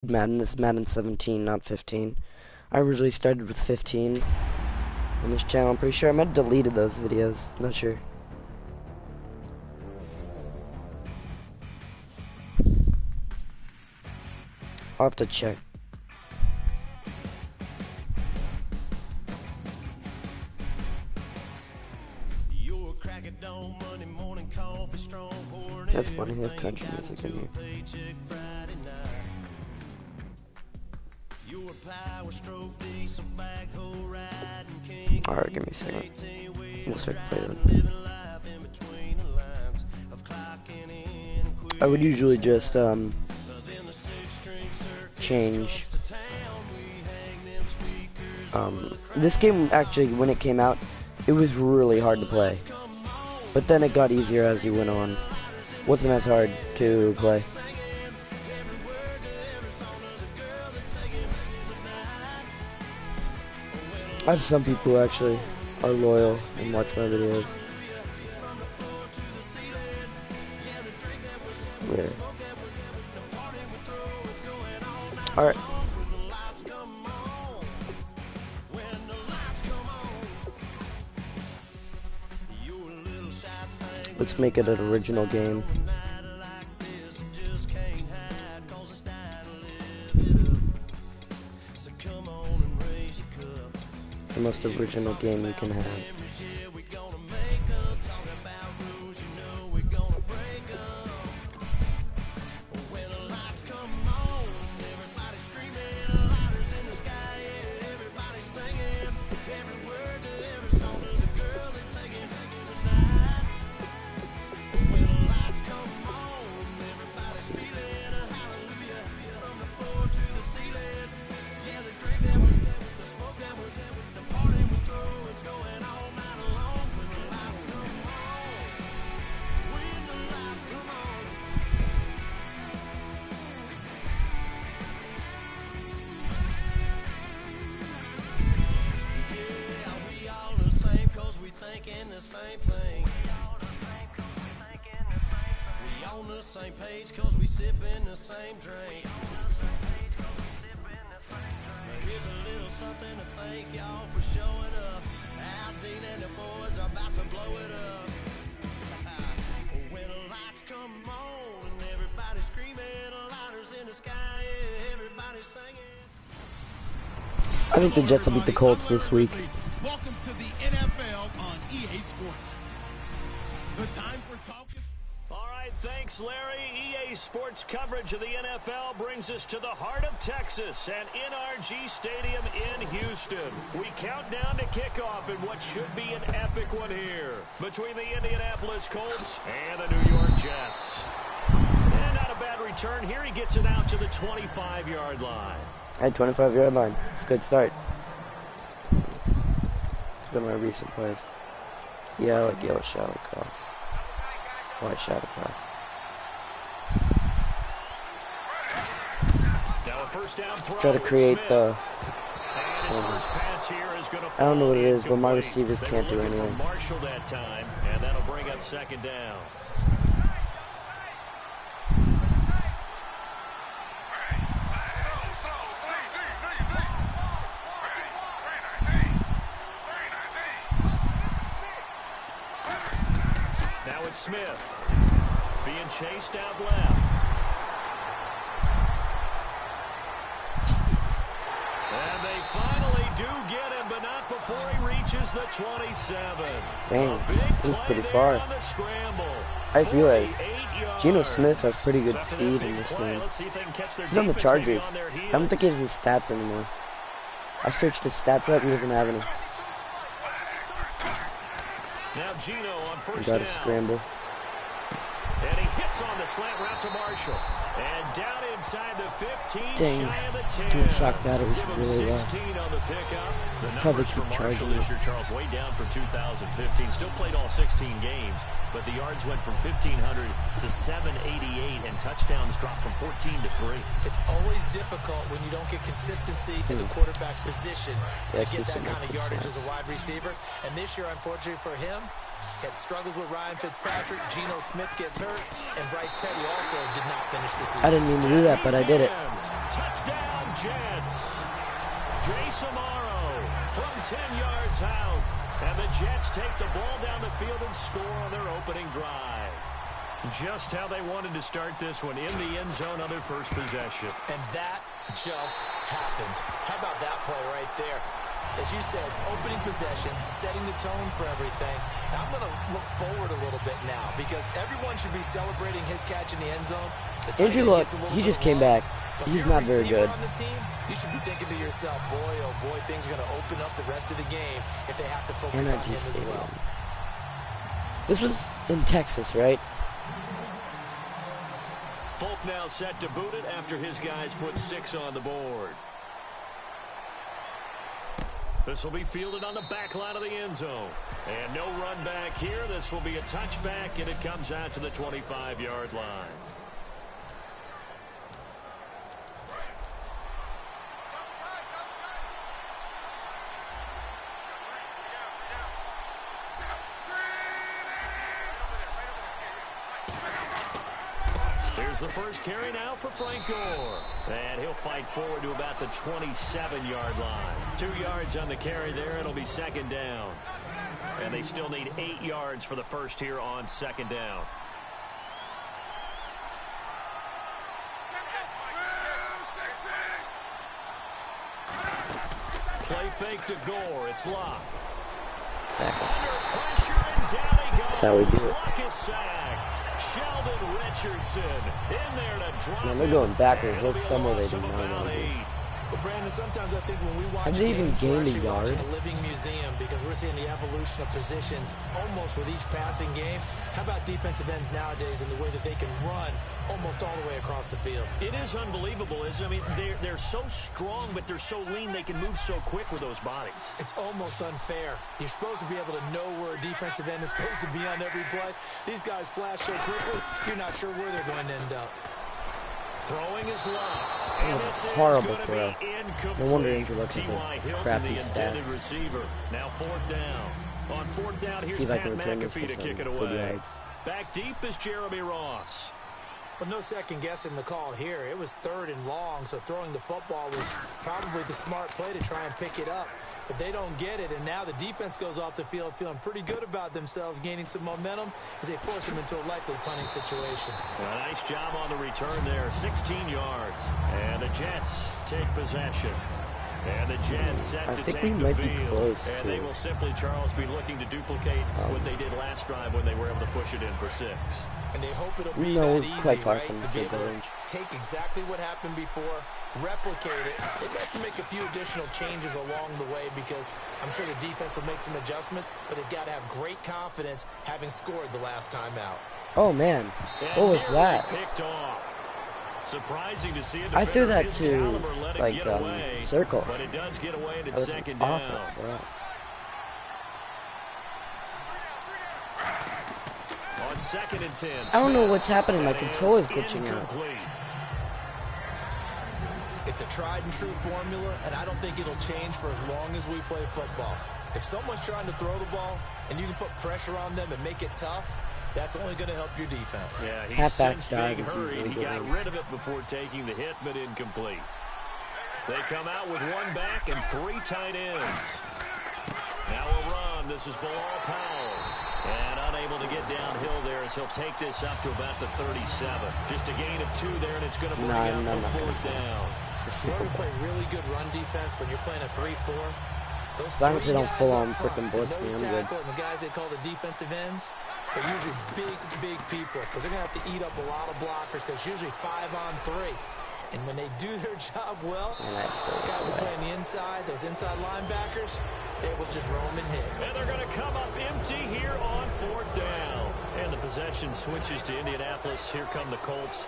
Madden. This is Madden 17, not 15. I originally started with 15 on this channel. I'm pretty sure I might have deleted those videos. Not sure. I'll have to check. That's funny, they have country music in here. Alright, give me a second. We'll start playing. I would usually just change. This game actually, when it came out, it was really hard to play. But then it got easier as you went on. Wasn't as hard to play. I have some people who actually are loyal and watch my videos. Weird. Alright. Let's make it an original game. The most original game you can have. Same page cause we sippin' the same drink. Here's a little something to thank y'all for showing up. Al Dean and the boys are about to blow it up. When the lights come on and everybody's screaming, lighters in the sky, yeah, everybody's singing. I think the Jets will beat the Colts this week. Welcome to the NFL on EA Sports. The time for talk is... All right, thanks, Larry. EA Sports coverage of the NFL brings us to the heart of Texas and NRG Stadium in Houston. We count down to kickoff in what should be an epic one here between the Indianapolis Colts and the New York Jets. And not a bad return here. He gets it out to the 25-yard line. At 25-yard line. It's a good start. It's been my recent plays. Yeah, I like yellow shadow cross. White shadow cross. Try to create the... I don't know what it is, but my receivers can't do anything. Marshall that time, and that'll bring up second down. Now it's Smith being chased out left. And they finally do get him, but not before he reaches the 27. Dang, he's pretty far. I just realized Geno Smith has pretty good speed in this game. He's on the Chargers. I don't think he has his stats anymore. I searched his stats up and he doesn't have any. Now Geno on first Got a down. scramble. And he hits on the slant route to Marshall. And down inside the 15, Dang. shy of the 10. Doing shock batteries Give him really well. 16 on the pickup. The Probably numbers for keep Marshall charging this it. year, Charles, way down from 2015. Still played all 16 games, but the yards went from 1,500 to 788, and touchdowns dropped from 14 to 3. It's always difficult when you don't get consistency in the quarterback position to get that kind of yardage as a wide receiver. And this year, unfortunately for him, had struggles with Ryan Fitzpatrick. Geno Smith gets hurt, and Bryce Petty also did not finish the season. I didn't mean to do that, but I did it. Touchdown, Jets. Jace Amaro from 10 yards out. And the Jets take the ball down the field and score on their opening drive. Just how they wanted to start this one, in the end zone on their first possession. And that just happened. How about that play right there? As you said, opening possession, setting the tone for everything. Now I'm going to look forward a little bit now because everyone should be celebrating his catch in the end zone. Andrew Luck, he just came back. He's not very good. On the team, you should be thinking to yourself, boy, oh boy, things are going to open up the rest of the game if they have to focus on him as well. This was in Texas, right? Folk now set to boot it after his guys put 6 on the board. This will be fielded on the back line of the end zone. And no run back here. This will be a touchback, and it comes out to the 25-yard line. Here's the first carry now for Frank Gore. And he'll fight forward to about the 27-yard line. 2 yards on the carry there. It'll be second down. And they still need 8 yards for the first here on second down. Play fake to Gore. It's locked. Exactly. Under pressure, and down he goes. That's how we do it. Luck is sacked. Sheldon Richardson in there to drop. Man, they're going backwards. That's somewhere they do not want to be. But Brandon, sometimes I think when we watch have they even games, gained a we're yard? watching a living museum because we're seeing the evolution of positions almost with each passing game. How about defensive ends nowadays and the way that they can run almost all the way across the field? It is unbelievable, isn't it? I mean, they're so strong, but they're so lean. They can move so quick with those bodies. It's almost unfair. You're supposed to be able to know where a defensive end is supposed to be on every play. These guys flash so quickly, you're not sure where they're going to end up. Throwing is low. That was a horrible throw. No wonder Andrew Luck has a crappy stats. Receiver. Now fourth down. On fourth down, here's See if I Pat can return this McAfee to for kick it some good away. yards. Back deep is Jeremy Ross. Well, no second guessing the call here. It was 3rd and long, so throwing the football was probably the smart play to try and pick it up. But they don't get it, and now the defense goes off the field feeling pretty good about themselves, gaining some momentum as they force them into a likely punting situation. A nice job on the return there, 16 yards. And the Jets take possession. And the Jets set to take the field. And they will simply, Charles, be looking to duplicate what they did last drive when they were able to push it in for 6. And they hope it'll be No, that easy, quite far right? from the To be able field to range. take exactly what happened before, replicate it. They'd have to make a few additional changes along the way because I'm sure the defense will make some adjustments, but they've got to have great confidence having scored the last time out. Oh man, what was that? Picked off. Surprising to see a I threw that his to caliber let it like get away, circle. but it does get away and That it's was second awful. down. Wow. On 2nd and 10. I don't know what's happening. My controller's glitching out. Incomplete. It's a tried and true formula, and I don't think it'll change for as long as we play football. If someone's trying to throw the ball and you can put pressure on them and make it tough, that's only going to help your defense. Yeah, he's Halfback since dive being is hurried. usually He got good. rid of it before taking the hit, but incomplete. They come out with 1 back and 3 tight ends. Now a run. This is Bilal Powell. And unable to get downhill there as he'll take this up to about the 37. Just a gain of 2 there, and it's going to bring out the 4th down. You want to play really good run defense when you're playing a 3-4? As long as they don't full on freaking blitz me, I'm good. And the guys they call the defensive ends, they're usually big people because they're going to have to eat up a lot of blockers because usually 5-on-3. And when they do their job well, guys are playing the inside, those inside linebackers, they will just roam and hit. And they're going to come up empty here on 4th down. And the possession switches to Indianapolis. Here come the Colts.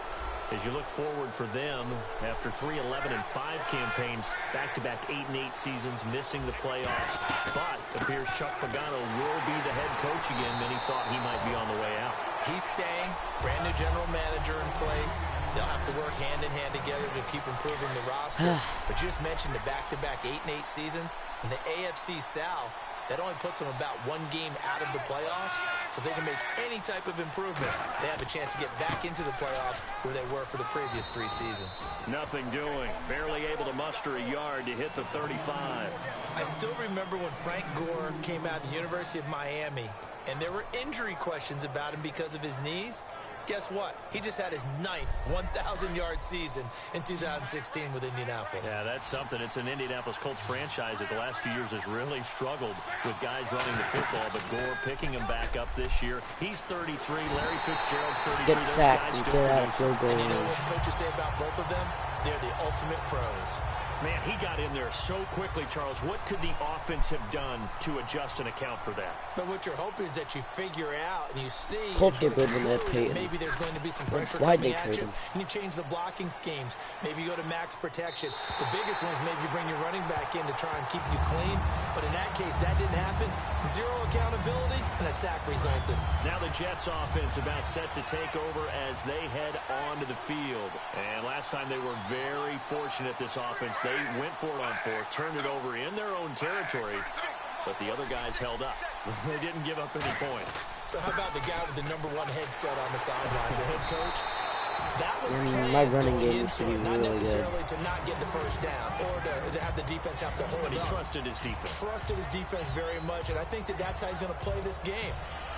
As you look forward for them, after 3 11-5 campaigns, back-to-back 8-8 seasons, missing the playoffs. But it appears Chuck Pagano will be the head coach again. Many thought he might be on the way out. He's staying, brand new general manager in place. They'll have to work hand-in-hand together to keep improving the roster. But you just mentioned the back-to-back 8-8 seasons. In the AFC South, That only puts them about 1 game out of the playoffs. So if they can make any type of improvement, they have a chance to get back into the playoffs where they were for the previous 3 seasons. Nothing doing. Barely able to muster a yard to hit the 35. I still remember when Frank Gore came out of the University of Miami, and there were injury questions about him because of his knees. Guess what? He just had his 9th 1,000-yard season in 2016 with Indianapolis. Yeah, that's something. It's an Indianapolis Colts franchise that the last few years has really struggled with guys running the football, but Gore picking him back up this year. He's 33. Larry Fitzgerald's 32. Get sacked and get out of field goal And you know range. what coaches say about both of them? They're the ultimate pros. Man, he got in there so quickly, Charles. What could the offense have done to adjust and account for that? But what you're hoping is that you figure out and you see. Colts were good when they had Peyton. Maybe there's going to be some pressure Why'd coming they at trade you. him? And you change the blocking schemes. Maybe you go to max protection. The biggest one is maybe you bring your running back in to try and keep you clean. But in that case, that didn't happen. 0 accountability and a sack resulted. Now the Jets offense about set to take over as they head onto the field. And last time they were very fortunate, this offense. They went for it on 4th, turned it over in their own territory, but the other guys held up. They didn't give up any points. So how about the guy with the #1 headset on the sidelines, the head coach? That was My running game used used to be not really necessarily good. to not get the first down or to have the defense have to hold But he up. trusted his defense. Trusted his defense very much, and I think that that's how he's going to play this game.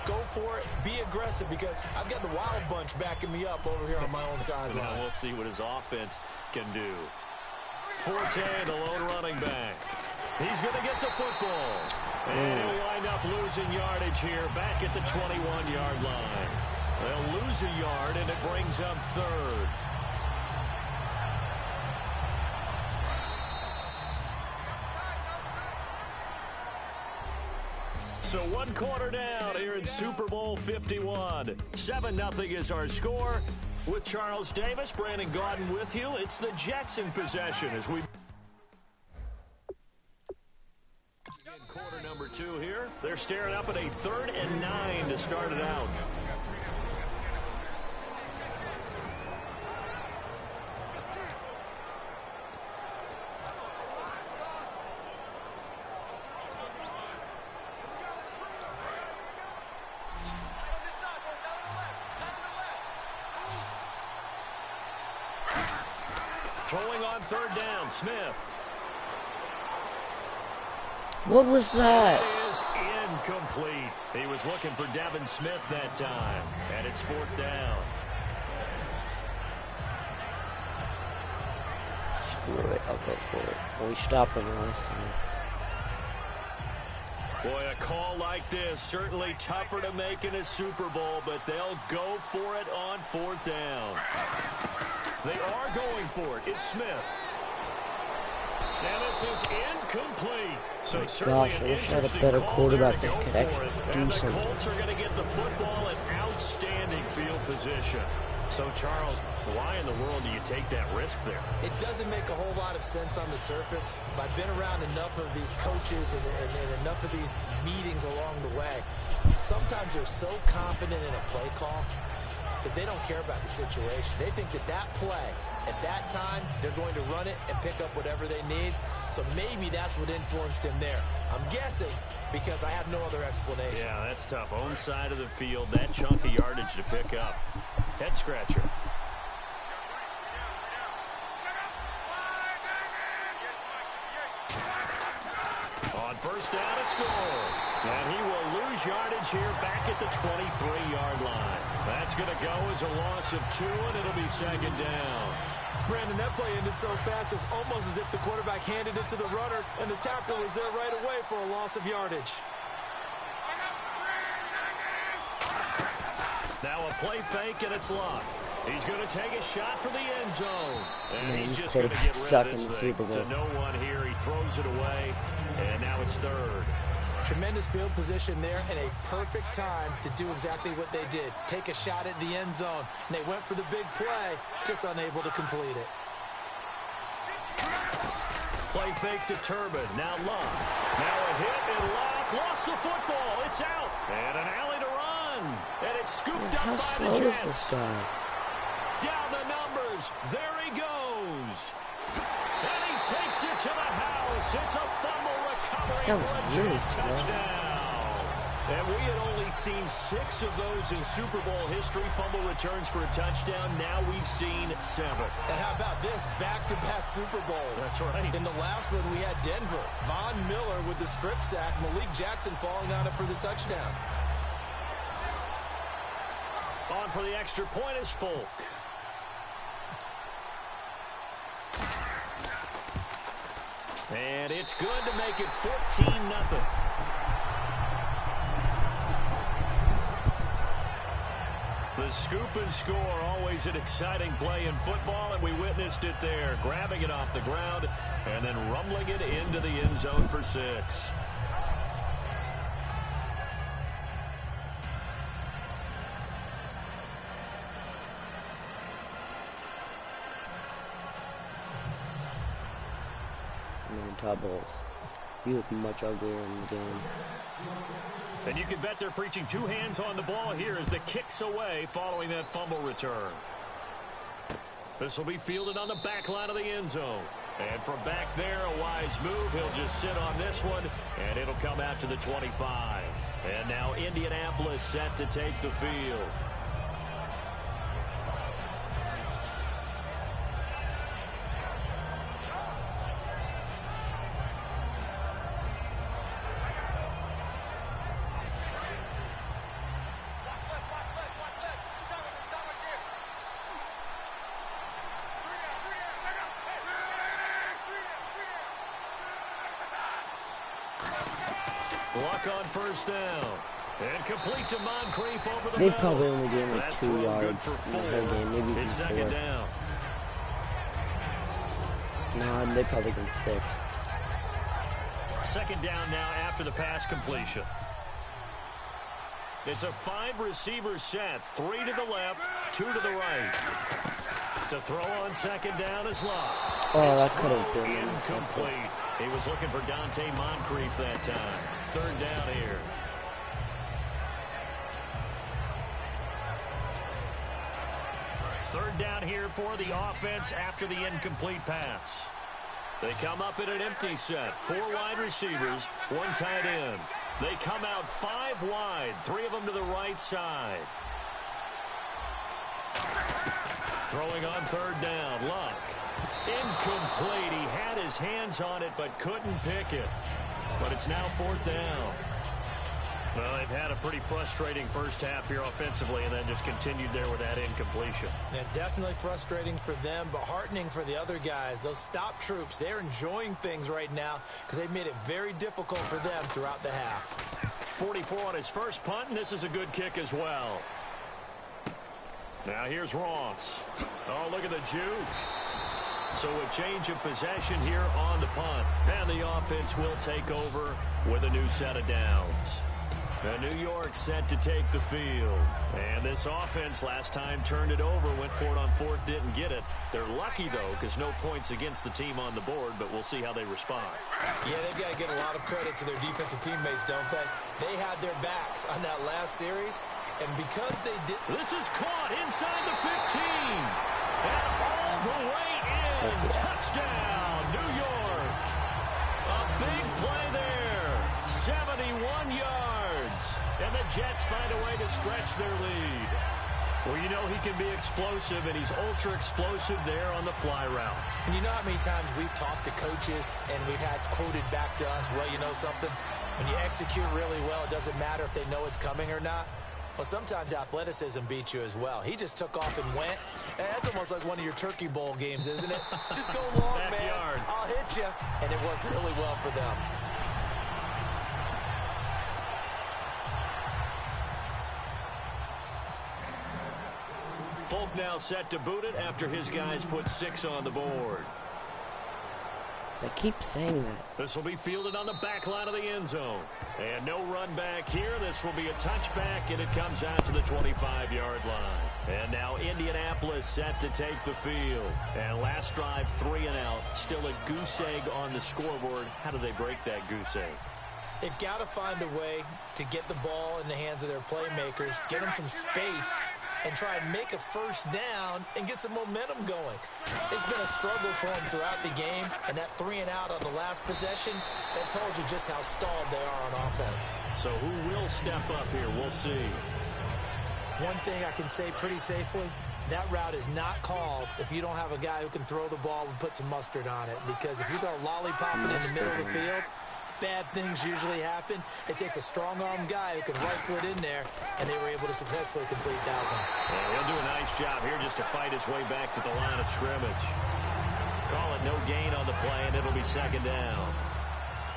Go for it. Be aggressive, because I've got the wild bunch backing me up over here on my own sideline. Now we'll see what his offense can do. Forte, the lone running back. He's going to get the football. And he'll wind up losing yardage here back at the 21-yard line. They'll lose a yard, and it brings up 3rd. So 1 quarter down here in Super Bowl 51. 7-0 is our score. With Charles Davis, Brandon Gaudin with you. It's the Jets in possession as we... Quarter number 2 here. They're staring up at a 3rd and 9 to start it out. Throwing on 3rd down, Smith. What was that? It is incomplete. He was looking for Devin Smith that time, and it's 4th down. Screw it, I'll go for it. Well, we stopped him last time. Boy, a call like this, certainly tougher to make in a Super Bowl, but they'll go for it on 4th down. They are going for it. It's Smith. And this is incomplete. So certainly Gosh, an I wish I had a interesting better call quarterback there to that go could for actually it. do And the something. Colts are going to get the football in outstanding field position. So, Charles, why in the world do you take that risk there? It doesn't make a whole lot of sense on the surface, but I've been around enough of these coaches and enough of these meetings along the way. Sometimes they're so confident in a play call that they don't care about the situation. They think that that play, at that time, they're going to run it and pick up whatever they need. So maybe that's what influenced him there. I'm guessing because I have no other explanation. Yeah, that's tough. Own side of the field, that chunk of yardage to pick up. Head scratcher. On 1st down, it's goal. And he will lose yardage here back at the 23-yard line. That's going to go as a loss of 2, and it'll be 2nd down. Brandon, that play ended so fast, it's almost as if the quarterback handed it to the runner, and the tackle was there right away for a loss of yardage. Now a play fake, and it's locked. He's going to take a shot for the end zone. And Man, he's these just going to get rid suck of in this the thing. Super Bowl. To no one here. He throws it away, and now it's 3rd. Tremendous field position there and a perfect time to do exactly what they did. Take a shot at the end zone. And they went for the big play, just unable to complete it. Play fake to Turbin. Now Luck. Now a hit and Luck lost the football. It's out. And an alley to run. And it's scooped up How by slow the is Jets. this guy? Down the numbers. There he goes. And he takes it to the house. It's a fumble recovery This guy was really slow. And we had only seen 6 of those in Super Bowl history, fumble returns for a touchdown. Now we've seen 7. And how about this? Back-to-back Super Bowls. That's right. In the last one, we had Denver. Von Miller with the strip sack. Malik Jackson falling on it for the touchdown. On for the extra point is Folk. And it's good to make it 14-0. The scoop and score, always an exciting play in football, and we witnessed it there, grabbing it off the ground and then rumbling it into the end zone for 6. Todd Bowles. He looked much uglier in the game. And you can bet they're preaching 2 hands on the ball here as the kick's away following that fumble return. This will be fielded on the back line of the end zone. And from back there, a wise move. He'll just sit on this one, and it'll come out to the 25. And now Indianapolis set to take the field. Luck on first down. And complete to Moncrief over the They've middle. probably only gained like That's 2 yards good for in the whole game. Maybe even It's 4. second down. No, they probably gained 6. Second down now after the pass completion. It's a 5-receiver set. 3 to the left, 2 to the right. To throw on second down is Love. Oh, that could have been incomplete. He was looking for Dante Moncrief that time. Third down here. Third down here for the offense after the incomplete pass. They come up in an empty set. 4 wide receivers, 1 tight end. They come out 5 wide, 3 of them to the right side. Throwing on third down, Luck. Incomplete. He had his hands on it but couldn't pick it. But it's now 4th down. Well, they've had a pretty frustrating first half here offensively and then just continued there with that incompletion. Yeah, definitely frustrating for them, but heartening for the other guys. Those stop troops, they're enjoying things right now because they made it very difficult for them throughout the half. 44 on his first punt, and this is a good kick as well. Now here's Ross. Oh, look at the juke. So a change of possession here on the punt. And the offense will take over with a new set of downs. And New York set to take the field. And this offense last time turned it over, went for it on 4th, didn't get it. They're lucky, though, because no points against the team on the board, but we'll see how they respond. Yeah, they've got to give a lot of credit to their defensive teammates, don't they? They had their backs on that last series, and because they did... This is caught inside the 15. And all the way in. Touchdown, New York. A big play there. 71 yards. And the Jets find a way to stretch their lead. Well, you know he can be explosive, and he's ultra explosive there on the fly route. And you know how many times we've talked to coaches and we've had quoted back to us, well, you know something? When you execute really well, it doesn't matter if they know it's coming or not. Well, sometimes athleticism beats you as well. He just took off and went. And that's almost like one of your Turkey Bowl games, isn't it? Just go long, Backyard. man. I'll hit you. And it worked really well for them. Folk now set to boot it after his guys put 6 on the board. I keep saying that. This will be fielded on the back line of the end zone. And no run back here. This will be a touchback, and it comes out to the 25-yard line. And now Indianapolis set to take the field. And last drive, 3 and out. Still a goose egg on the scoreboard. How do they break that goose egg? They've got to find a way to get the ball in the hands of their playmakers, get them some space, and try and make a first down and get some momentum going. It's been a struggle for them throughout the game, and that 3 and out on the last possession, that told you just how stalled they are on offense. So who will step up here? We'll see. One thing I can say pretty safely, that route is not called if you don't have a guy who can throw the ball and put some mustard on it. Because if you go lollipopping in the middle of the field, bad things usually happen. It takes a strong-arm guy who can rifle it in there, and they were able to successfully complete that one. Yeah, he'll do a nice job here just to fight his way back to the line of scrimmage. Call it no gain on the play, and it'll be second down.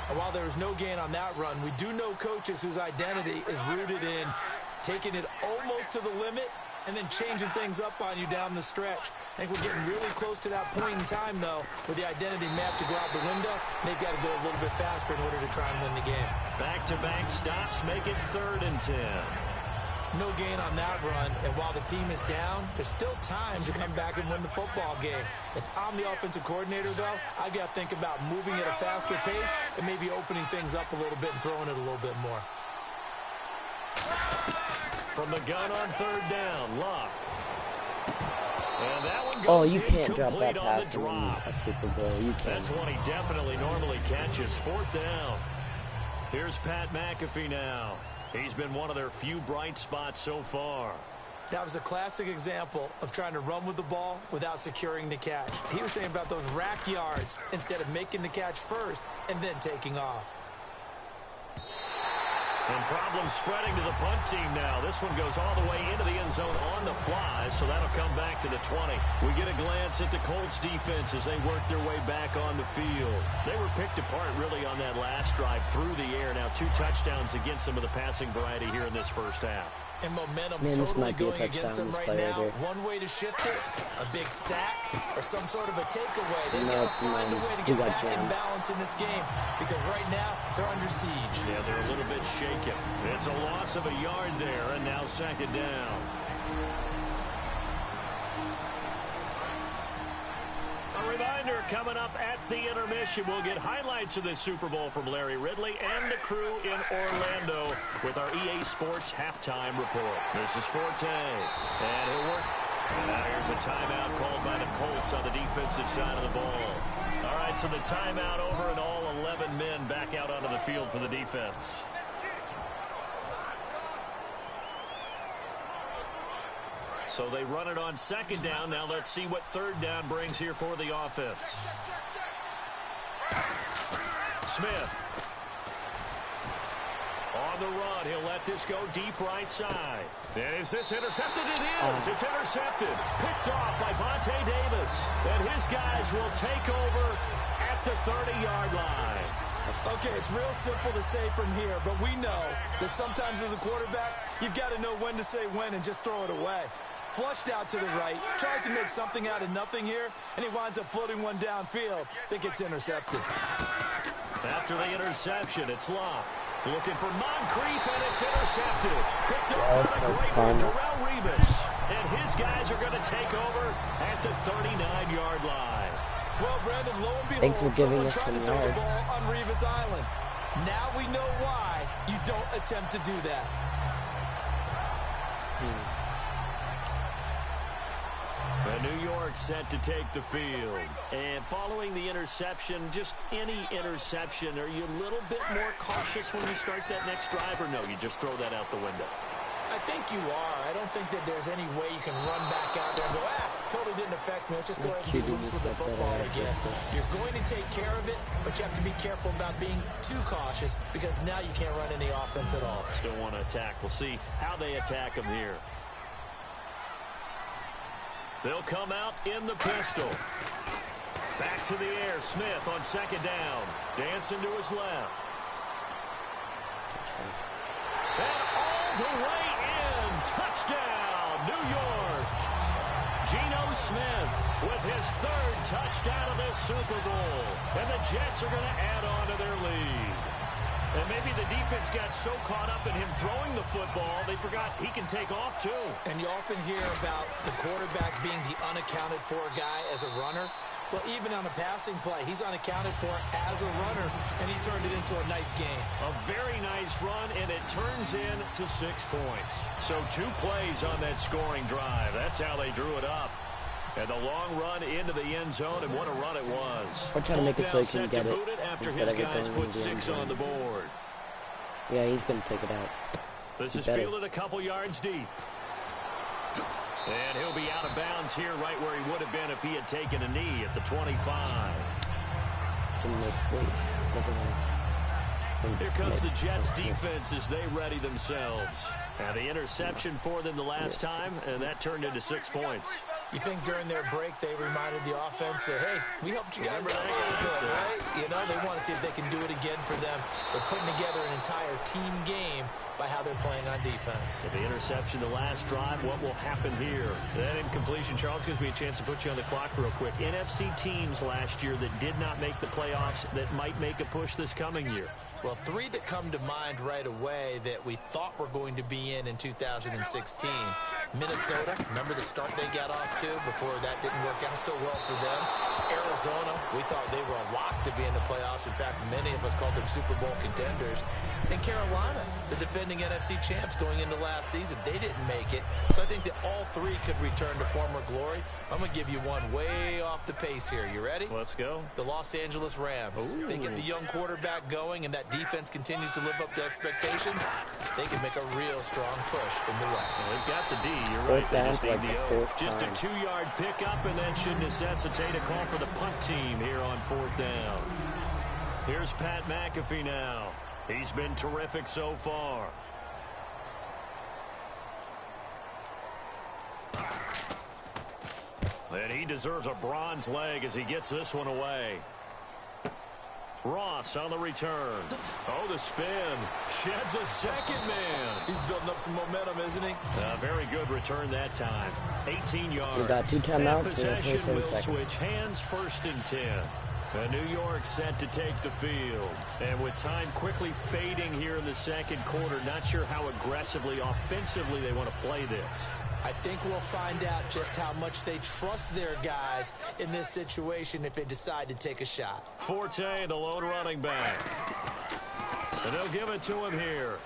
And while there was no gain on that run, we do know coaches whose identity is rooted in taking it almost to the limit and then changing things up on you down the stretch. I think we're getting really close to that point in time, though, where the identity may have to go out the window, and they've got to go a little bit faster in order to try and win the game. Back-to-back stops make it 3rd and 10. No gain on that run, and while the team is down, there's still time to come back and win the football game. If I'm the offensive coordinator, though, I got to think about moving at a faster pace and maybe opening things up a little bit and throwing it a little bit more. From the gun on 3rd down, Luck. And that one goes Oh, you can't drop that incomplete on pass the in drop. a Super Bowl. You can't. That's one he definitely normally catches. 4th down. Here's Pat McAfee now. He's been one of their few bright spots so far. That was a classic example of trying to run with the ball without securing the catch. He was thinking about those rack yards instead of making the catch first and then taking off. And problems spreading to the punt team now. This one goes all the way into the end zone on the fly, so that'll come back to the 20. We get a glance at the Colts defense as they work their way back on the field. They were picked apart really on that last drive through the air. Now 2 touchdowns against some of the passing variety here in this first half. And momentum this totally might be a going against them touchdown right this now. play right here. One way to shift it, a big sack, or some sort of a takeaway. They've No, got to find a way to he get got back in jammed. balance in this game because right now they're under siege. Yeah, they're a little bit shaken. It's a loss of a yard there, and now 2nd down. A reminder, coming up at the intermission, we'll get highlights of this Super Bowl from Larry Ridley and the crew in Orlando with our EA Sports halftime report. This is Forte, and he'll work. And now here's a timeout called by the Colts on the defensive side of the ball. All right, so the timeout over, and all 11 men back out onto the field for the defense. So they run it on 2nd down. Now let's see what 3rd down brings here for the offense. Smith. On the run, he'll let this go deep right side. And is this intercepted? It is. It's intercepted. Picked off by Vontae Davis. And his guys will take over at the 30-yard line. Okay, it's real simple to say from here, but we know that sometimes as a quarterback, you've got to know when to say when and just throw it away. Flushed out to the right, tries to make something out of nothing here, and he winds up floating one downfield that gets intercepted. After the interception, it's Locke. Looking for Moncrief, and it's intercepted. Picked up by the great one, Darrelle Revis. And his guys are going to take over at the 39-yard line. Well, Brandon, lo and behold, Thanks for giving us someone some tried to throw the yards. ball on Revis Island. Now we know why you don't attempt to do that. And New York set to take the field. And following the interception, just any interception, are you a little bit more cautious when you start that next drive, or no, you just throw that out the window? I think you are. I don't think that there's any way you can run back out there and go, totally didn't affect me. Let's just go ahead and get loose with the football again. You're going to take care of it, but you have to be careful about being too cautious because now you can't run any offense at all. Still want to attack. We'll see how they attack them here. They'll come out in the pistol. Back to the air. Smith on 2nd down. Dancing to his left. And all the way in. Touchdown, New York. Geno Smith with his 3rd touchdown of this Super Bowl. And the Jets are going to add on to their lead. And maybe the defense got so caught up in him throwing the football, they forgot he can take off too. And you often hear about the quarterback being the unaccounted for guy as a runner. Well, even on a passing play, he's unaccounted for as a runner, and he turned it into a nice game. A very nice run, and it turns into 6 points. So 2 plays on that scoring drive. That's how they drew it up. And the long run into the end zone, and what a run it was. We're trying to make it so he can get it after instead his of it guys going put 6 on the board. Yeah, he's going to take it out. This is fielded a couple yards deep. And he'll be out of bounds here right where he would have been if he had taken a knee at the 25. Here comes the Jets defense as they ready themselves. Now the interception for them the last time, and that turned into 6 points. You think during their break they reminded the offense that, hey, we helped you guys out a little bit, right? You know, they want to see if they can do it again for them. They're putting together an entire team game by how they're playing on defense. The interception the last drive, what will happen here? That incompletion, Charles, gives me a chance to put you on the clock real quick. NFC teams last year that did not make the playoffs that might make a push this coming year. Well, 3 that come to mind right away that we thought were going to be in 2016. Minnesota, remember the start they got off to before that didn't work out so well for them. Arizona, we thought they were a lock to be in the playoffs. In fact, many of us called them Super Bowl contenders. And Carolina, the defending NFC champs going into last season, they didn't make it. So I think that all 3 could return to former glory. I'm going to give you one way off the pace here. You ready? Let's go. The Los Angeles Rams. Ooh. They get the young quarterback going, and that defense continues to live up to expectations. They can make a real strong push in the West. Well, they've got the D. You're right. They just need the O. Just a 2-yard pickup, and that should necessitate a call for the punt team here on 4th down. Here's Pat McAfee now. He's been terrific so far. And he deserves a bronze leg as he gets this one away. Ross on the return. Oh, the spin. Sheds a second man. He's building up some momentum, isn't he? A very good return that time. 18 yards. We got 2 timeouts. Possession will switch hands, 1st and 10. New York set to take the field. And with time quickly fading here in the second quarter, not sure how aggressively, offensively they want to play this. I think we'll find out just how much they trust their guys in this situation if they decide to take a shot. Forte, the lone running back. And they'll give it to him here.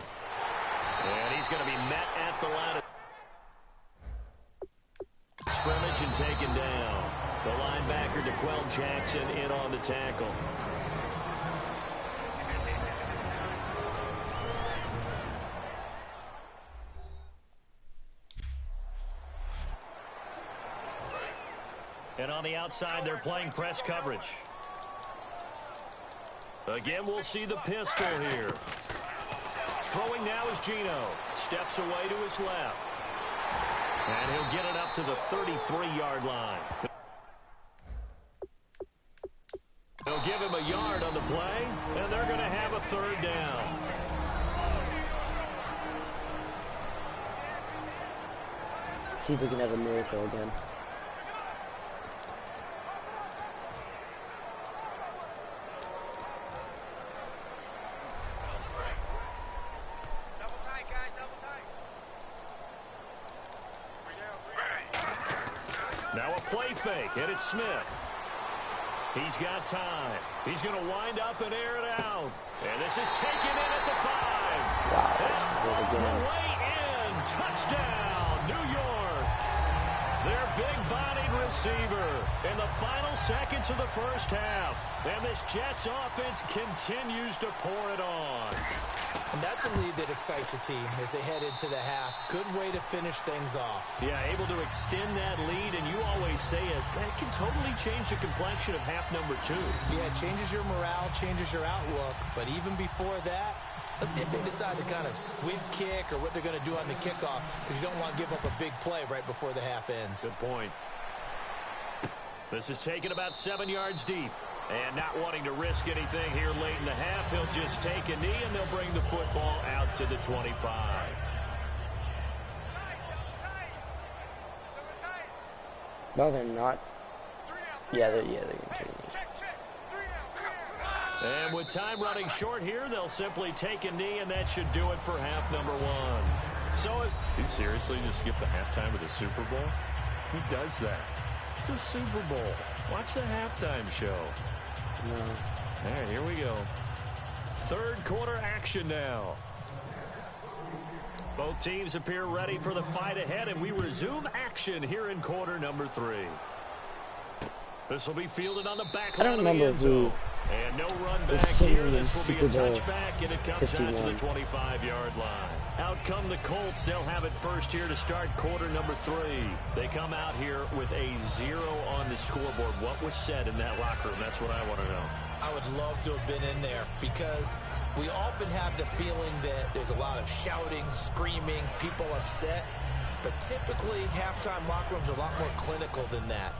And he's going to be met at the line. Scrimmage and taken down. The linebacker, DeQuell Jackson, in on the tackle. And on the outside, they're playing press coverage. Again, we'll see the pistol here. Throwing now is Geno. Steps away to his left. And he'll get it up to the 33-yard line. They'll give him a yard on the play, and they're going to have a 3rd down. Let's see if we can have a miracle again. Now a play fake, and it's Smith. He's got time. He's going to wind up and air it out. And this is taken in at the 5. Wow, this is it again. Way in. Touchdown, New York. Their big-bodied receiver in the final seconds of the first half. And this Jets offense continues to pour it on. And that's a lead that excites a team as they head into the half. Good way to finish things off. Yeah, able to extend that lead, and you always say it, that can totally change the complexion of half number 2. Yeah, it changes your morale, changes your outlook. But even before that, let's see if they decide to kind of squib kick or what they're going to do on the kickoff, because you don't want to give up a big play right before the half ends. Good point. This is taken about 7 yards deep. And not wanting to risk anything here late in the half, he'll just take a knee, and they'll bring the football out to the 25. No, they're not. Yeah, they're going to take it. And with time running short here, they'll simply take a knee, and that should do it for half number 1. So, did you seriously just skip the halftime of the Super Bowl? Who does that? It's a Super Bowl. Watch the halftime show. No. All right, here we go. Third quarter action now. Both teams appear ready for the fight ahead, and we resume action here in quarter number 3. This will be fielded on the back line of the end zone. And no run back here. This will be a touchback, and it comes out to the 25-yard line. Out come the Colts. They'll have it first here to start quarter number 3. They come out here with a 0 on the scoreboard. What was said in that locker room? That's what I want to know. I would love to have been in there because we often have the feeling that there's a lot of shouting, screaming, people upset. But typically, halftime locker rooms are a lot more clinical than that.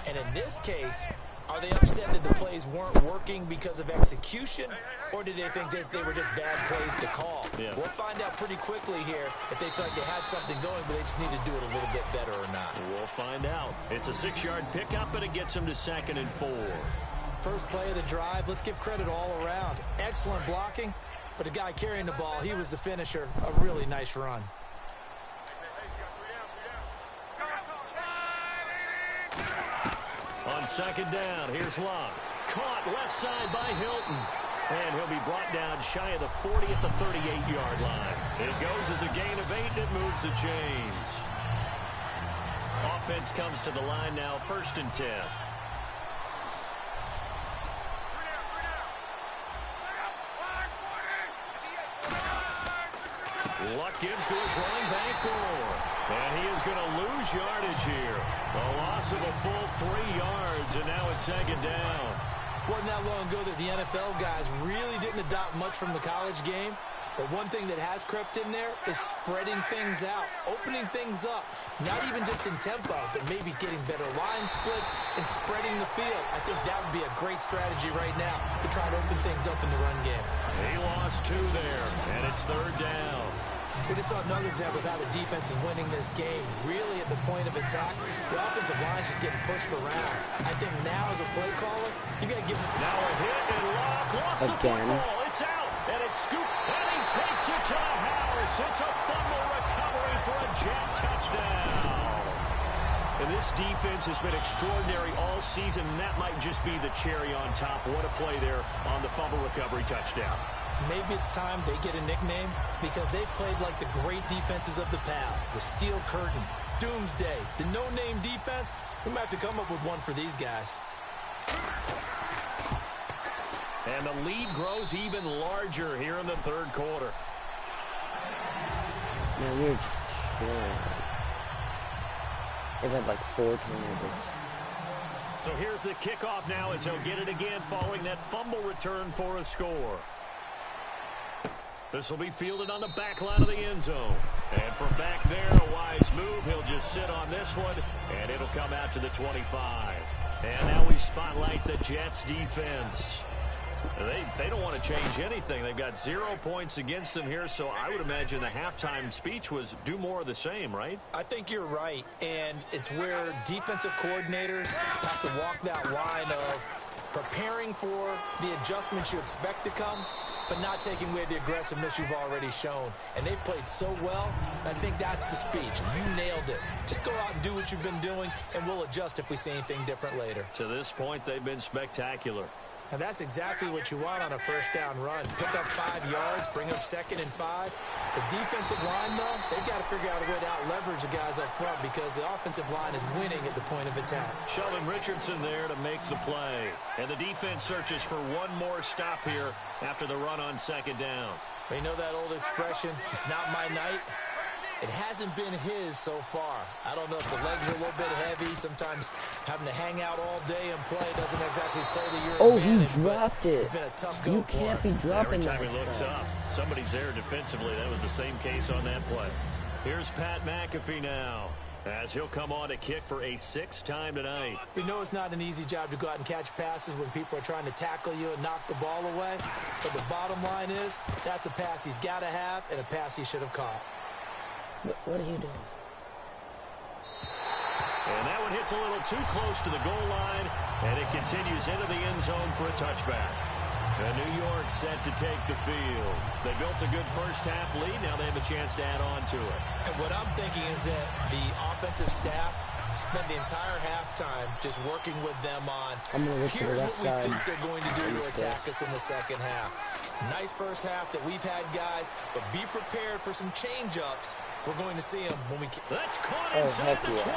And in this case, are they upset that the plays weren't working because of execution, or did they think they were just bad plays to call? Yeah. We'll find out pretty quickly here if they feel like they had something going, but they just need to do it a little bit better or not. We'll find out. It's a 6-yard pickup, and it gets them to 2nd and 4. First play of the drive, let's give credit all around. Excellent blocking, but the guy carrying the ball, he was the finisher. A really nice run. On 2nd down, here's Locke. Caught left side by Hilton. And he'll be brought down shy of the 40 at the 38-yard line. It goes as a gain of 8, and it moves the chains. Offense comes to the line now, 1st and 10. Luck gives to his running back Gore. And he is going to lose yardage here. A loss of a full 3 yards, and now it's 2nd down. Wasn't that long ago that the NFL guys really didn't adopt much from the college game. But one thing that has crept in there is spreading things out, opening things up, not even just in tempo, but maybe getting better line splits and spreading the field. I think that would be a great strategy right now to try to open things up in the run game. He lost 2 there, and it's 3rd down. We just saw another example of how the defense is winning this game. Really at the point of attack, the offensive line is just getting pushed around. I think now as a play caller, you got to give them... Now a hit, and Locke lost the football. It's out, and it's scooped, and he takes it to the house. It's a fumble recovery for a Jet touchdown. And this defense has been extraordinary all season, and that might just be the cherry on top. What a play there on the fumble recovery touchdown. Maybe it's time they get a nickname because they've played like the great defenses of the past. The Steel Curtain, Doomsday, the no-name defense. We might have to come up with one for these guys. And the lead grows even larger here in the 3rd quarter. Man, we were just destroyed. They've had like 4 turnovers. So here's the kickoff now as he'll get it again following that fumble return for a score. This will be fielded on the back line of the end zone. And from back there, a wise move. He'll just sit on this one, and it'll come out to the 25. And now we spotlight the Jets defense. They don't want to change anything. They've got 0 points against them here, so I would imagine the halftime speech was do more of the same, right? I think you're right, and it's where defensive coordinators have to walk that line of preparing for the adjustments you expect to come, but not taking away the aggressiveness you've already shown. And they've played so well, I think that's the speech. You nailed it. Just go out and do what you've been doing, and we'll adjust if we see anything different later. To this point, they've been spectacular. And that's exactly what you want on a 1st down run. Pick up 5 yards, bring up 2nd and 5. The defensive line, though, they've got to figure out a way to out-leverage the guys up front because the offensive line is winning at the point of attack. Sheldon Richardson there to make the play. And the defense searches for one more stop here after the run on 2nd down. You know that old expression, it's not my night? It hasn't been his so far. I don't know if the legs are a little bit heavy. Sometimes having to hang out all day and play doesn't exactly play to your advantage. He dropped it. It's been a tough go You can't be dropping that Every time he looks up, somebody's there defensively. That was the same case on that play. Here's Pat McAfee now, as he'll come on to kick for a 6th time tonight. We know it's not an easy job to go out and catch passes when people are trying to tackle you and knock the ball away. But the bottom line is, that's a pass he's got to have and a pass he should have caught. What are you doing? And that one hits a little too close to the goal line, and it continues into the end zone for a touchback. And New York set to take the field. They built a good 1st half lead. Now they have a chance to add on to it. And what I'm thinking is that the offensive staff spent the entire halftime just working with them on left here's what side. we think they're going to do to attack us in the second half. Nice first half that we've had, guys, but be prepared for some change-ups. We're going to see them when we get... That's caught inside the 20. And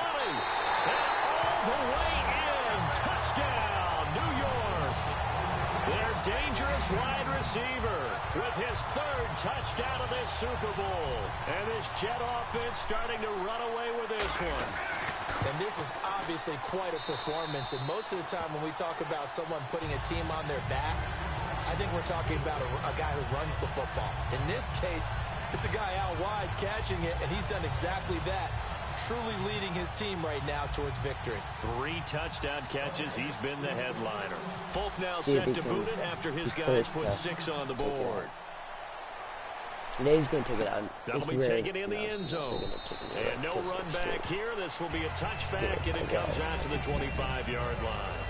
all the way in. Touchdown, New York. Their dangerous wide receiver with his third touchdown of this Super Bowl. And this Jet offense starting to run away with this one. And this is obviously quite a performance. And most of the time when we talk about someone putting a team on their back, I think we're talking about a guy who runs the football. In this case, it's a guy out wide catching it, and he's done exactly that, truly leading his team right now towards victory. 3 touchdown catches. He's been the headliner. Folk now set to boot it after his guys put 6 on the board. Yeah, he's going to take it out. That'll be taken in the end zone. And no run back here. This will be a touchback, and it comes out to the 25-yard line.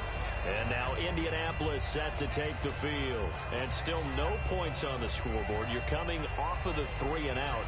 And now Indianapolis set to take the field. And still no points on the scoreboard. You're coming off of the 3 and out.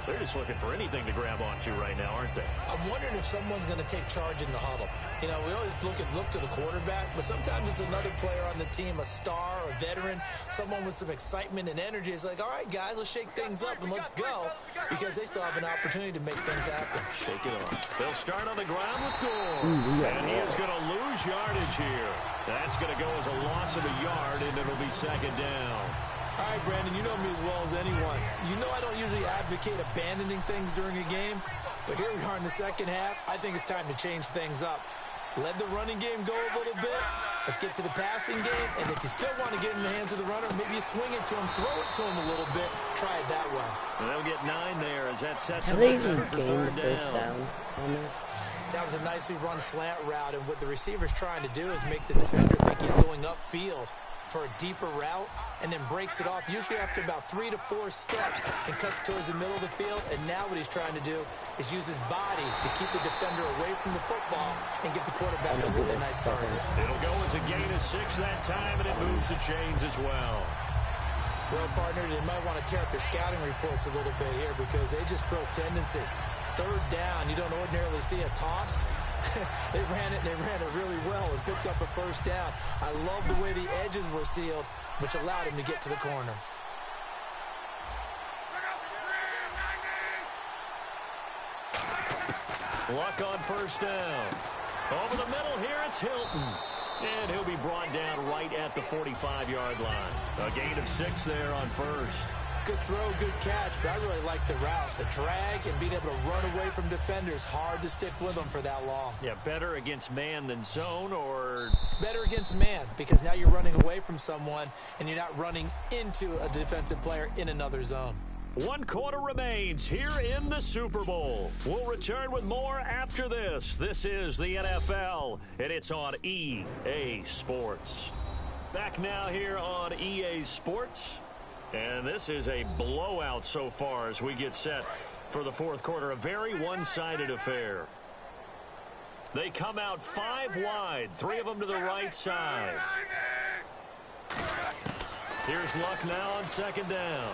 They're just looking for anything to grab onto right now, aren't they? I'm wondering if someone's going to take charge in the huddle. You know, we always look to the quarterback, but sometimes it's another player on the team, a star, a veteran, someone with some excitement and energy. It's like, all right, guys, let's shake things up and let's go, because they still have an opportunity to make things happen. Shake it off. They'll start on the ground with Gore. And he is going to lose yardage here. That's going to go as a loss of a yard, and it'll be second down. All right, Brandon, you know me as well as anyone. You know I don't usually advocate abandoning things during a game, but here we are in the second half. I think it's time to change things up. Let the running game go a little bit. Let's get to the passing game, and if you still want to get in the hands of the runner, maybe you swing it to him, throw it to him a little bit, try it that way. And they'll get 9 there as that sets Have them they up even for gained third the first down. down almost? That was a nicely run slant route, and what the receiver's trying to do is make the defender think he's going upfield for a deeper route, and then breaks it off, usually after about 3 to 4 steps, and cuts towards the middle of the field. And now what he's trying to do is use his body to keep the defender away from the football and give the quarterback a really nice target. It'll go as a gain of 6 that time, and it moves the chains as well. Well, partner, they might want to tear up their scouting reports a little bit here, because they just broke tendency. Third down, you don't ordinarily see a toss. They ran it really well and picked up a first down. I love the way the edges were sealed, which allowed him to get to the corner. Luck on first down. Over the middle here, it's Hilton. And he'll be brought down right at the 45-yard line. A gain of 6 there on first. Good throw, good catch, but I really like the route. The drag and being able to run away from defenders, hard to stick with them for that long. Yeah, better against man than zone, or... Better against man, because now you're running away from someone and you're not running into a defensive player in another zone. 1 quarter remains here in the Super Bowl. We'll return with more after this. This is the NFL, and it's on EA Sports. Back now here on EA Sports. And this is a blowout so far as we get set for the fourth quarter. A very one-sided affair. They come out 5 wide, 3 of them to the right side. Here's Luck now on second down.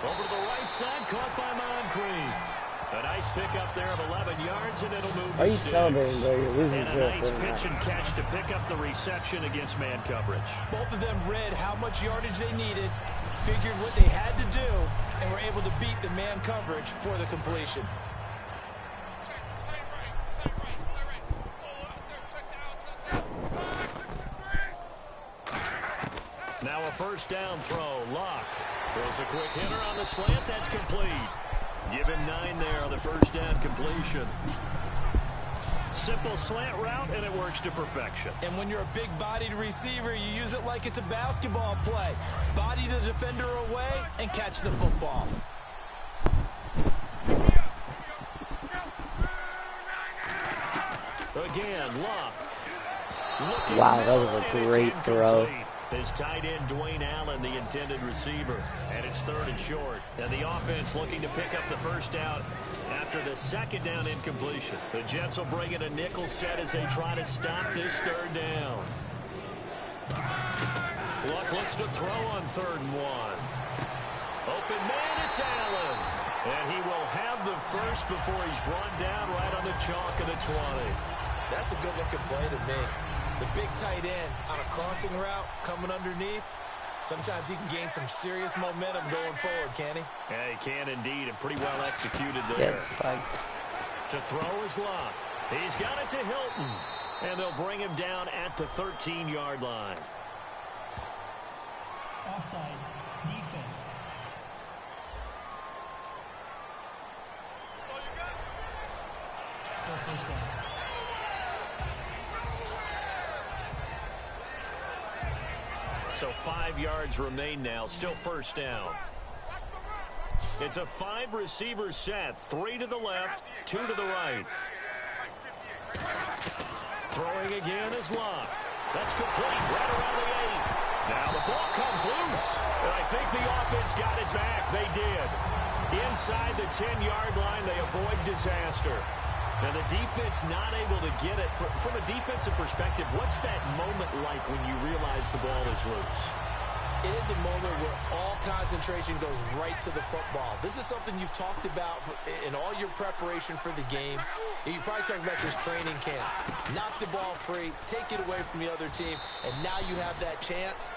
Over to the right side, caught by Moncrief. A nice pickup there of 11 yards, and it'll move. Are you celebrating, bro? You're losing and a 0 nice for pitch and catch to pick up the reception against man coverage. Both of them read how much yardage they needed, figured what they had to do, and were able to beat the man coverage for the completion. Now a first down throw. Luck throws a quick hitter on the slant. That's complete. Give him 9 there on the first down completion. Simple slant route, and it works to perfection. And when you're a big-bodied receiver, you use it like it's a basketball play. Body the defender away and catch the football. Again, Luck. Wow, that was a great throw. His tight end, Dwayne Allen, the intended receiver. And it's 3rd and short. And the offense looking to pick up the first down after the second down incompletion. The Jets will bring in a nickel set as they try to stop this 3rd down. Luck looks to throw on 3rd and 1. Open man, it's Allen. And he will have the first before he's brought down right on the chalk of the 20. That's a good-looking play to me. The big tight end on a crossing route coming underneath. Sometimes he can gain some serious momentum going forward, can he? Yeah, he can indeed, and pretty well executed there. Yes, flag. To throw his lock. He's got it to Hilton. And they'll bring him down at the 13-yard line. Offside, defense. Still first down. So 5 yards remain now. Still first down. It's a 5-receiver set. 3 to the left, 2 to the right. Throwing again is Locke. That's complete right around the 8. Now the ball comes loose. And I think the offense got it back. They did. Inside the 10-yard line, they avoid disaster. And the defense not able to get it. From a defensive perspective, what's that moment like when you realize the ball is loose? It is a moment where all concentration goes right to the football. This is something you've talked about in all your preparation for the game. You probably talked about this training camp. Knock the ball free, take it away from the other team, and now you have that chance.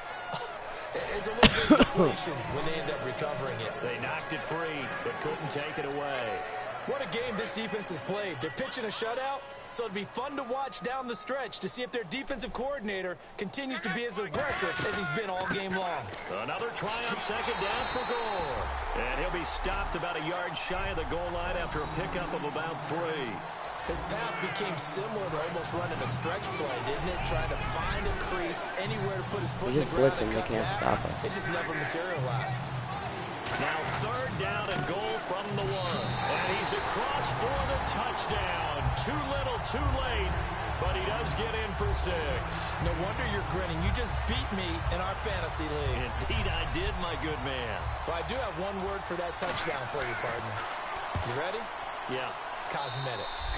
There's a little bit of deflation when they end up recovering it. They knocked it free, but couldn't take it away. What a game this defense has played. They're pitching a shutout, so it'd be fun to watch down the stretch to see if their defensive coordinator continues to be as aggressive as he's been all game long. Another try on second down for Gore. And he'll be stopped about a yard shy of the goal line after a pickup of about 3. His path became similar to almost running a stretch play, didn't it? Trying to find a crease, anywhere to put his foot in the ground. Blitzing, they can't stop him. It just never materialized. Now third down and goal from the 1. And he's across for the touchdown. Too little, too late, but he does get in for 6. No wonder you're grinning. You just beat me in our fantasy league. Indeed I did, my good man. Well, I do have one word for that touchdown for you, partner. You ready? Yeah. Cosmetics.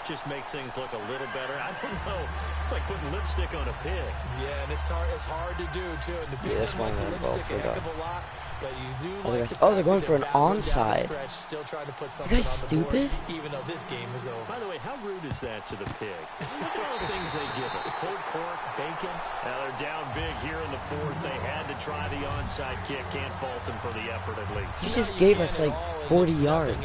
Just makes things look a little better. I don't know. It's like putting lipstick on a pig. Yeah, and it's hard to do, too. And the pig doesn't like the lipstick a heck of a lot, but you do like they're going for an onside. Still trying to put something you guys on the stupid? board, even though this game is over. By the way, how rude is that to the pig? Look at all the things they give us. Pulled pork, bacon. Now they're down big here in the 4th. They had to try the onside kick. Can't fault them for the effort at least. You just gave us like 40 yards.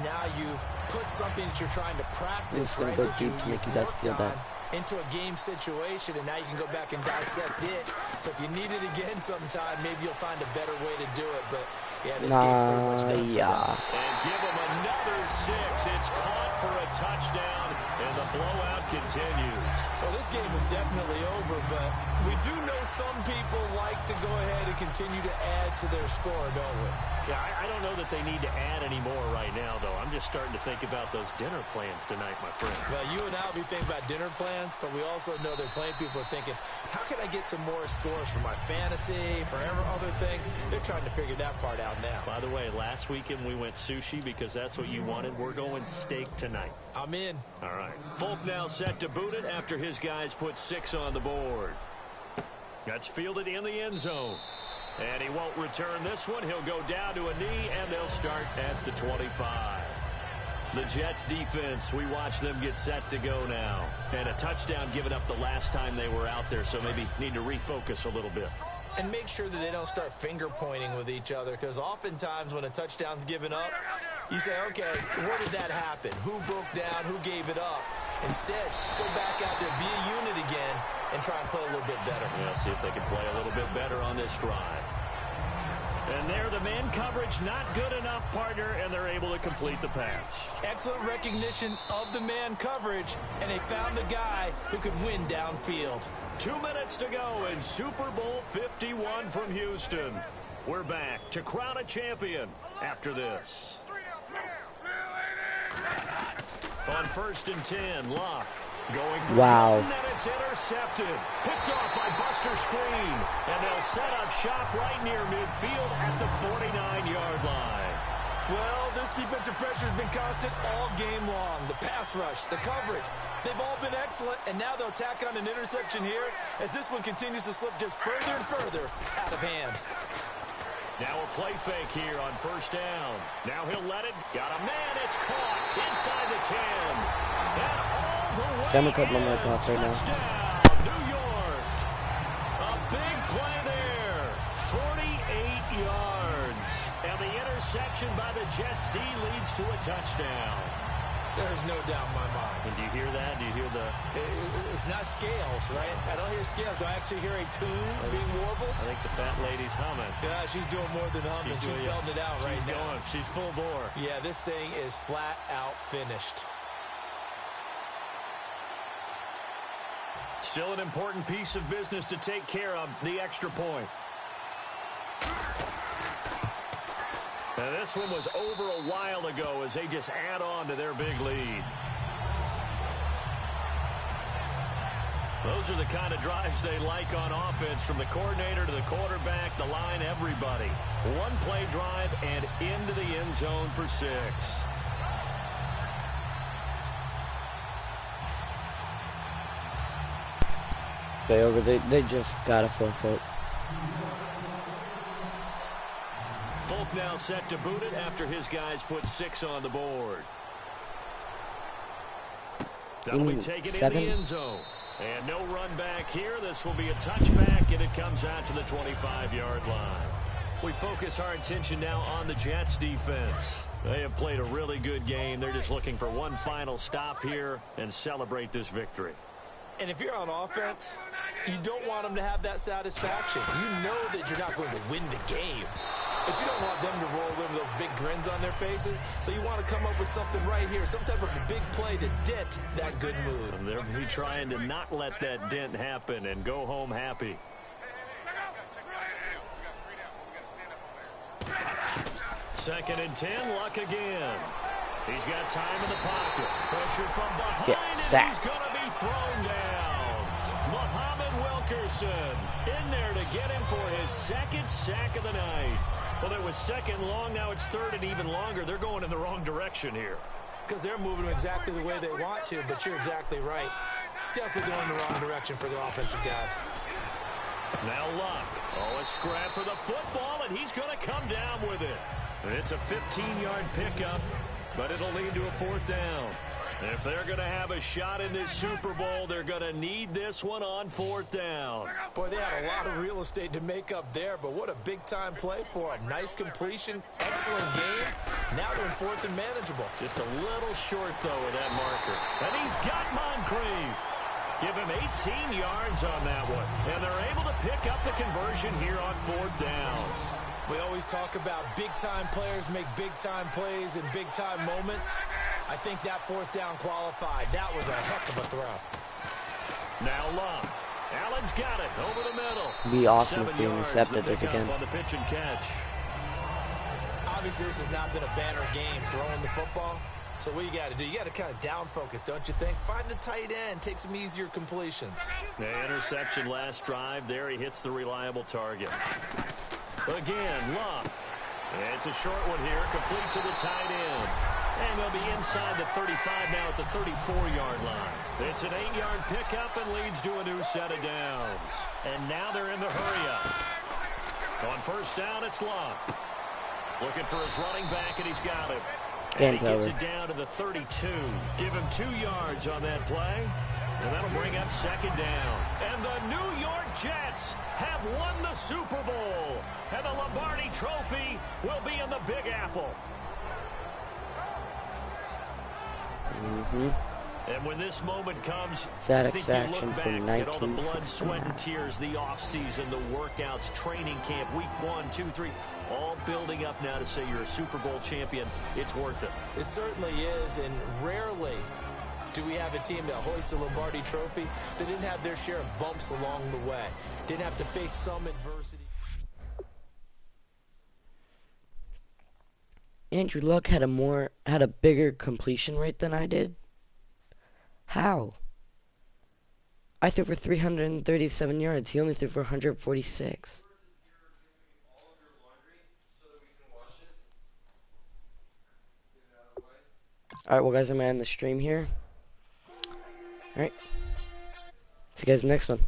Now you've put something that you're trying to practice, right, go that deep to make you guys feel bad. into a game situation, and now you can go back and dissect it. So if you need it again sometime, maybe you'll find a better way to do it. But yeah, this game's pretty much done. Yeah. And give him another 6. It's caught for a touchdown, and the blowout continues. Well, this game is definitely over, but we do know some people like to go ahead and continue to add to their score, don't we? Yeah, I don't know that they need to add any more right now, though. I'm just starting to think about those dinner plans tonight, my friend. Well, you and I will be thinking about dinner plans, but we also know they're playing people are thinking, how can I get some more scores for my fantasy, for other things? They're trying to figure that part out now. By the way, last weekend we went sushi because that's what you wanted. We're going steak tonight. I'm in. All right. Folk now set to boot it after his guys put 6 on the board. That's fielded in the end zone. And he won't return this one. He'll go down to a knee, and they'll start at the 25. The Jets defense, we watch them get set to go now. And a touchdown given up the last time they were out there, so maybe need to refocus a little bit. And make sure that they don't start finger pointing with each other, because oftentimes when a touchdown's given up, you say, okay, where did that happen? Who broke down? Who gave it up? Instead, just go back out there, be a unit again, and try and play a little bit better. Yeah, see if they can play a little bit better on this drive. And there, the man coverage not good enough, partner, and they're able to complete the pass. Excellent recognition of the man coverage, and they found the guy who could win downfield. 2 minutes to go in Super Bowl 51 from Houston. We're back to crown a champion after this. On 1st and 10, Locke going for wow. and it's intercepted. Picked off by Buster Screen. And they'll set up shop right near midfield at the 49-yard line. Well, this defensive pressure has been constant all game long. The pass rush, the coverage, they've all been excellent, and now they'll tack on an interception here as this one continues to slip just further and further out of hand. Now a play fake here on first down. Now he'll let it. Got a man. It's caught inside the 10. And all the way I'm gonna cut my mic off right now. Touchdown, New York. A big play there. 48 yards. And the interception by the Jets D leads to a touchdown. There's no doubt in my mind. And do you hear that? Do you hear the... It's not scales, right? I don't hear scales. Do I actually hear a tune being warbled? I think the fat lady's humming. Yeah, she's doing more than humming. She's belting it out right now. Going. She's full bore. Yeah, this thing is flat out finished. Still an important piece of business to take care of, the extra point. Now this one was over a while ago as they just add on to their big lead. Those are the kind of drives they like on offense, from the coordinator to the quarterback, the line, everybody. One play drive and into the end zone for 6. They just got a forfeit. Folk now set to boot it after his guys put 6 on the board. That'll be taken in the end zone. And no run back here. This will be a touchback, and it comes out to the 25-yard line. We focus our attention now on the Jets defense. They have played a really good game. They're just looking for one final stop here and celebrate this victory. And if you're on offense, you don't want them to have that satisfaction. You know that you're not going to win the game. But you don't want them to roll in with those big grins on their faces. So you want to come up with something right here, some type of a big play to dent that good mood. And they'll be trying to not let that dent happen and go home happy. Second and 10, Luck again. He's got time in the pocket. Pressure from behind, and he's going to be thrown down. Muhammad Wilkerson in there to get him for his second sack of the night. Well, it was second long. Now it's third and even longer. They're going in the wrong direction here. Because they're moving exactly the way they want to, but you're exactly right. Definitely going in the wrong direction for the offensive guys. Now Luck. Oh, a scrap for the football, and he's going to come down with it. And it's a 15-yard pickup, but it'll lead to a 4th down. If they're going to have a shot in this Super Bowl, they're going to need this one on 4th down. Boy, they had a lot of real estate to make up there, but what a big-time play for a nice completion, excellent game. Now they're in 4th and manageable. Just a little short, though, with that marker. And he's got Moncrief. Give him 18 yards on that one. And they're able to pick up the conversion here on 4th down. We always talk about big-time players make big-time plays in big-time moments. I think that 4th down qualified. That was a heck of a throw. Now Luck. Allen's got it over the middle. It'd be awesome 7 if he yards, intercepted the it pickup again. on the pitch and catch. Obviously, this has not been a banner game throwing the football. So what you got to do, you got to kind of down focus, don't you think? Find the tight end, take some easier completions. The interception last drive. There he hits the reliable target. Again, Luck. It's a short one here, complete to the tight end. And they'll be inside the 35 now at the 34-yard line. It's an 8-yard pickup and leads to a new set of downs. And now they're in the hurry-up. On first down, it's Luck. Looking for his running back, and he's got it. And he gets it down to the 32. Give him 2 yards on that play. And that'll bring up 2nd down. And the New York Jets have won the Super Bowl. And the Lombardi Trophy will be in the Big Apple. And when this moment comes, I think you look back at all the blood, sweat, and tears, the offseason, the workouts, training camp, week 1, 2, 3, all building up now to say you're a Super Bowl champion. It's worth it. It certainly is, and rarely do we have a team that hoists the Lombardi Trophy that didn't have their share of bumps along the way, didn't have to face some adversity. Andrew Luck had a bigger completion rate than I did. How? I threw for 337 yards. He only threw for 146. Alright, well guys, I'm gonna end the stream here. Alright. See you guys in the next one.